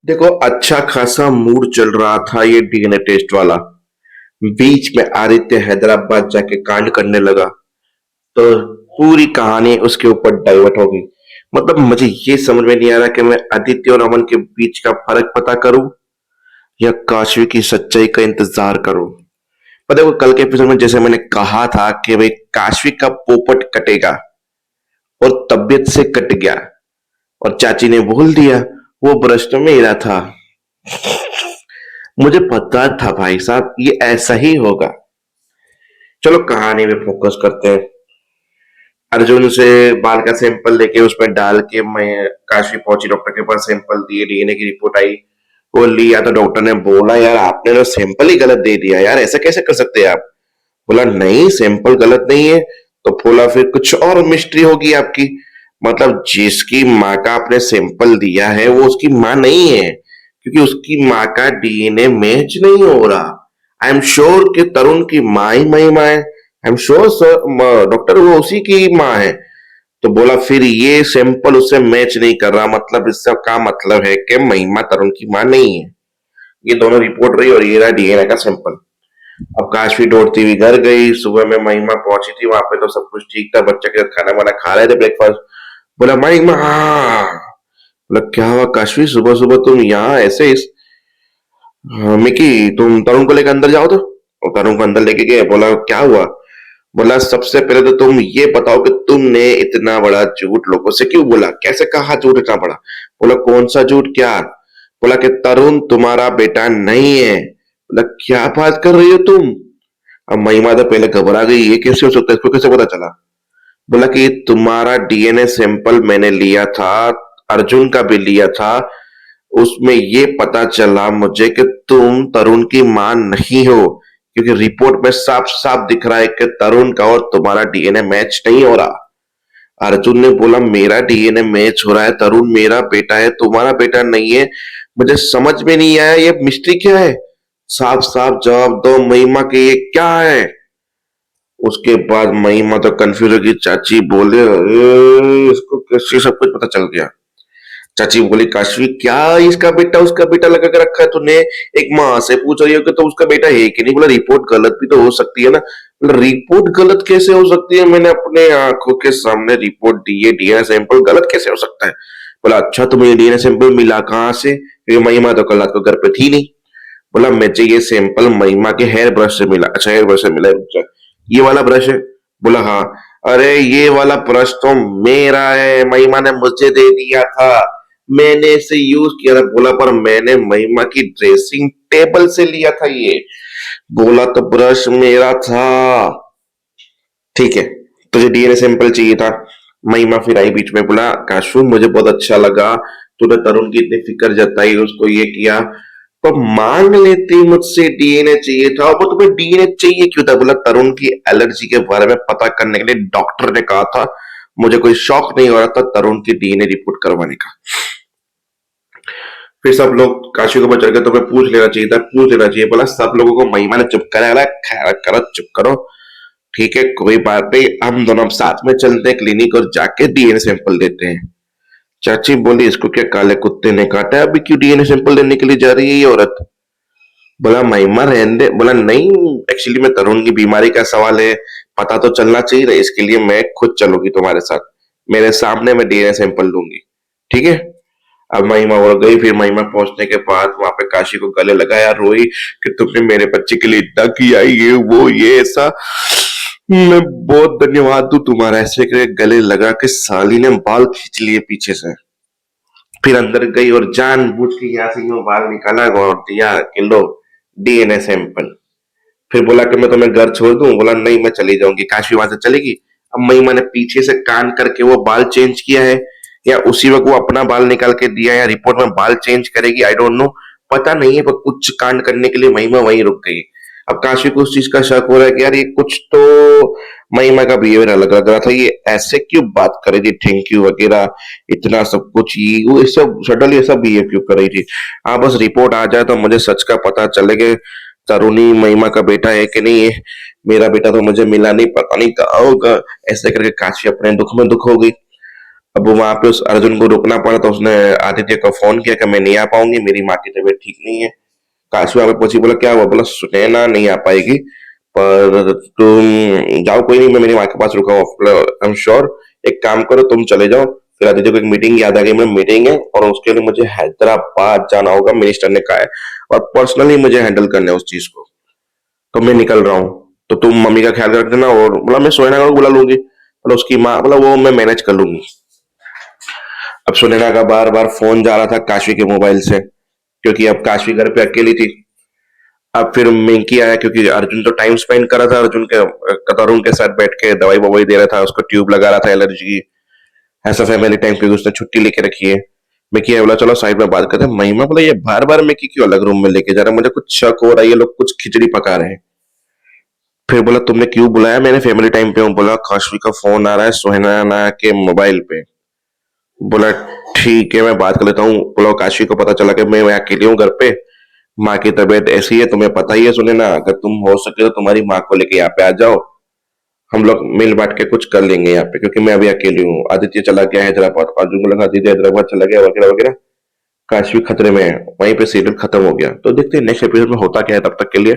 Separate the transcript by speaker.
Speaker 1: देखो, अच्छा खासा मूड चल रहा था ये डीएनए टेस्ट वाला। बीच में आदित्य हैदराबाद जाके कांड करने लगा तो पूरी कहानी उसके ऊपर डाइवर्ट हो गई। मतलब मुझे ये समझ में नहीं आ रहा कि मैं आदित्य और अमन के बीच का फर्क पता करूं या काशवी की सच्चाई का इंतजार करूं। पर देखो, कल के एपिसोड में जैसे मैंने कहा था कि भाई काशवी का पोपट कटेगा और तबीयत से कट गया और चाची ने बोल दिया वो प्रश्न मेरा था। मुझे पता था भाई साहब ये ऐसा ही होगा। चलो कहानी में फोकस करते हैं। अर्जुन से बाल का सैंपल लेके उसमें डाल के मैं काशी पहुंची, डॉक्टर के पास सैंपल दिए, डीएनए की रिपोर्ट आई। वो लिया तो डॉक्टर ने बोला यार आपने तो सैंपल ही गलत दे दिया, यार ऐसा कैसे कर सकते हैं आप। बोला नहीं सैंपल गलत नहीं है। तो बोला फिर कुछ और मिस्ट्री होगी आपकी। मतलब जिसकी माँ का आपने सैंपल दिया है वो उसकी माँ नहीं है, क्योंकि उसकी माँ का डीएनए मैच नहीं हो रहा। आई एम श्योर कि तरुण की माँ ही महिमा है। I am sure sir doctor वो उसी की माँ है। तो बोला फिर ये सैंपल उससे मैच नहीं कर रहा, मतलब इसका क्या मतलब है कि महिमा तरुण की माँ नहीं है। ये दोनों रिपोर्ट रही और ये रहा डीएनए का सैंपल। अब काशवी दौड़ती हुई घर गई। सुबह में महिमा पहुंची थी वहां पे तो सब कुछ ठीक था, बच्चे के साथ खाना वाना खा रहे थे, ब्रेकफास्ट। बोला महिमा हाँ। बोला क्या हुआ काशवी, सुबह सुबह तुम यहाँ ऐसे हाँ, मिकी तुम तरुण को लेकर अंदर जाओ तो। और तरुण को अंदर लेके गए। बोला क्या हुआ। बोला सबसे पहले तो तुम ये बताओ कि तुमने इतना बड़ा झूठ लोगों से क्यों बोला, कैसे कहा झूठ इतना बड़ा। बोला कौन सा झूठ क्या। बोला कि तरुण तुम्हारा बेटा नहीं है। बोला क्या बात कर रही हो तुम। अब महिमा तो पहले घबरा गई, ये कैसे हो सकता है, इसको कैसे पता चला। बोला कि तुम्हारा डीएनए सैंपल मैंने लिया था, अर्जुन का भी लिया था, उसमें ये पता चला मुझे कि तुम तरुण की मां नहीं हो, क्योंकि रिपोर्ट में साफ साफ दिख रहा है कि तरुण का और तुम्हारा डीएनए मैच नहीं हो रहा। अर्जुन ने बोला मेरा डीएनए मैच हो रहा है, तरुण मेरा बेटा है, तुम्हारा बेटा नहीं है। मुझे समझ में नहीं आया ये मिस्ट्री क्या है। साफ साफ जवाब दो महिमा के ये क्या है। उसके बाद महिमा तो कंफ्यूज होगी। चाची बोले इसको कैसे सब कुछ पता चल गया। चाची बोली काशवी क्या इसका बेटा उसका बेटा लगा के रखा है तूने। एक माँ से पूछ रही हो कि तो उसका बेटा है कि नहीं। बोला रिपोर्ट गलत भी तो हो सकती है ना। बोला रिपोर्ट गलत कैसे हो सकती है, मैंने अपने आंखों के सामने रिपोर्ट दी है, डीएनए सैंपल गलत कैसे हो सकता है। बोला अच्छा तुम्हें डीएनए सैंपल मिला कहाँ से, क्योंकि महिमा तो कल रात को घर पे थी नहीं। बोला मुझे ये सैंपल महिमा के हेयर ब्रश से मिला। अच्छा हेयर ब्रश से मिला है, रुक जा, ये वाला ब्रश है। बोला हाँ। अरे ये वाला ब्रश तो मेरा है, महिमा ने मुझे दे दिया था, मैंने इसे यूज किया था। बोला पर मैंने महिमा की ड्रेसिंग टेबल से लिया था ये। बोला तो ब्रश मेरा था। ठीक है, तुझे डीएनए सैंपल चाहिए था। महिमा फिर आई बीच में। बोला काशू मुझे बहुत अच्छा लगा तूने तरुण की इतनी फिक्र जताई, उसको ये किया, तो मांग लेती मुझसे डीएनए चाहिए था। और वो तुम्हें डीएनए चाहिए क्यों था। बोला तरुण की एलर्जी के बारे में पता करने के लिए डॉक्टर ने कहा था, मुझे कोई शौक नहीं हो रहा था तरुण की डीएनए रिपोर्ट करवाने का। फिर सब लोग काशी के ऊपर चढ़ गए, तो मैं पूछ लेना चाहिए था, पूछ लेना चाहिए। बोला सब लोगों को महिमा ने चुप कराया, खैर करो चुप करो, ठीक है कोई बात नहीं, हम दोनों साथ में चलते हैं क्लिनिक और जाके डीएनए सैंपल देते हैं। चाची बोली इसको क्या काले कुत्ते ने काटा है, अभी क्यों डीएनए सैंपल देने के लिए जा रही है ये औरत। बोला महिमा रहने दे। बोला नहीं एक्चुअली में तरुण की बीमारी का सवाल है, पता तो चलना चाहिए ना, इसके लिए मैं खुद चलूंगी तुम्हारे साथ, मेरे सामने मैं डीएनए सैंपल लूंगी, ठीक है। अब महिमा उड़ गई। फिर महिमा पहुंचने के बाद वहां पे काशी को गले लगाया, रोई कि तुमने मेरे बच्चे के लिए इतना किया, ये वो ये ऐसा, मैं बहुत धन्यवाद दूं तुम्हारा। ऐसे करके गले लगा के साली ने बाल खींच लिए पीछे से। फिर अंदर गई और जानबूझ के यहाँ से यूं बाल निकाला और दिया कि लो डीएनए सैंपल। फिर बोला कि मैं तुम्हें घर छोड़ दूं। बोला नहीं मैं चली जाऊंगी। काशी वहां से चलेगी। अब महिमा ने पीछे से कान करके वो बाल चेंज किया है, या उसी वक्त वो अपना बाल निकाल के दिया, या रिपोर्ट में बाल चेंज करेगी, आई डोंट नो, पता नहीं है। पर कुछ कांड करने के लिए महिमा वहीं रुक गई। अब काशी को उस चीज का शक हो रहा है कि यार ये कुछ तो महिमा का बिहेवियर अलग लग रहा था, ये ऐसे क्यों बात कर रही थी, थैंक यू वगैरह, इतना सब कुछ, ये वो सब सडनली ऐसा बिहेव क्यों कर रही थी। हाँ बस रिपोर्ट आ जाए तो मुझे सच का पता चले कि तरुणी महिमा का बेटा है कि नहीं है। मेरा बेटा तो मुझे मिला नहीं, पता नहीं कहाँ होगा। ऐसे करके काशी अपने दुख में दुख हो गई। अब वो वहां पे उस अर्जुन को रुकना पड़ा तो उसने आदित्य को फोन किया कि मैं नहीं आ पाऊंगी, मेरी माँ की तबीयत ठीक नहीं है। काशी वहां पे पहुंची, बोला क्या हुआ, बोला सुनैना नहीं आ पाएगी, पर तुम जाओ, कोई नहीं, मैं मेरी माँ के पास रुका हूँ, आई एम श्योर, एक काम करो तुम चले जाओ। फिर आदित्य को एक मीटिंग याद आ गई, मैं मीटिंग है और उसके लिए मुझे हैदराबाद जाना होगा, मिनिस्टर ने कहा है, और पर्सनली मुझे हैंडल करना है उस चीज को, तो मैं निकल रहा हूँ, तो तुम मम्मी का ख्याल रख देना। और बोला मैं सुनैना को बुला लूंगी, बोला उसकी माँ, बोला वो मैं मैनेज कर लूंगी। अब सुनैना का बार बार फोन जा रहा था काशवी के मोबाइल से, क्योंकि अब काशवी घर पे अकेली थी। अब फिर मिंकी आया, क्योंकि अर्जुन तो टाइम स्पेंड कर रहा था, अर्जुन के कतरुण के साथ बैठ के दवाई ववाई दे रहा था, उसको ट्यूब लगा रहा था एलर्जी की, ऐसा फैमिली टाइम, क्योंकि उसने छुट्टी लेके रखी है। मिकी बोला चलो साइड में बात करते हैं। महिमा बोला ये बार बार मिकी क्यों अलग रूम में लेके जा रहा है, मुझे कुछ शक हो रहा है, ये लोग कुछ खिचड़ी पका रहे हैं। फिर बोला तुमने क्यों बुलाया, मैंने फैमिली टाइम पे हूँ। बोला काशवी का फोन आ रहा है सुहाना के मोबाइल पे। बोला ठीक है मैं बात कर लेता हूँ। बोला काशवी को पता चला कि मैं अकेली हूँ घर पे, माँ की तबीयत ऐसी है, तुम्हें पता ही है सुनैना, अगर तुम हो सके तो तुम्हारी माँ को लेके यहाँ पे आ जाओ, हम लोग मिल बांट के कुछ कर लेंगे यहाँ पे, क्योंकि मैं अभी अकेली हूँ। आदित्य चला गया हैदराबाद, अर्जुन को लगा आदित्य हैदराबाद चला गया वगैरह वगैरह, काशवी खतरे में है। वहीं पे सीरियल खत्म हो गया। तो देखते हैं नेक्स्ट एपिसोड में होता क्या है, तब तक के लिए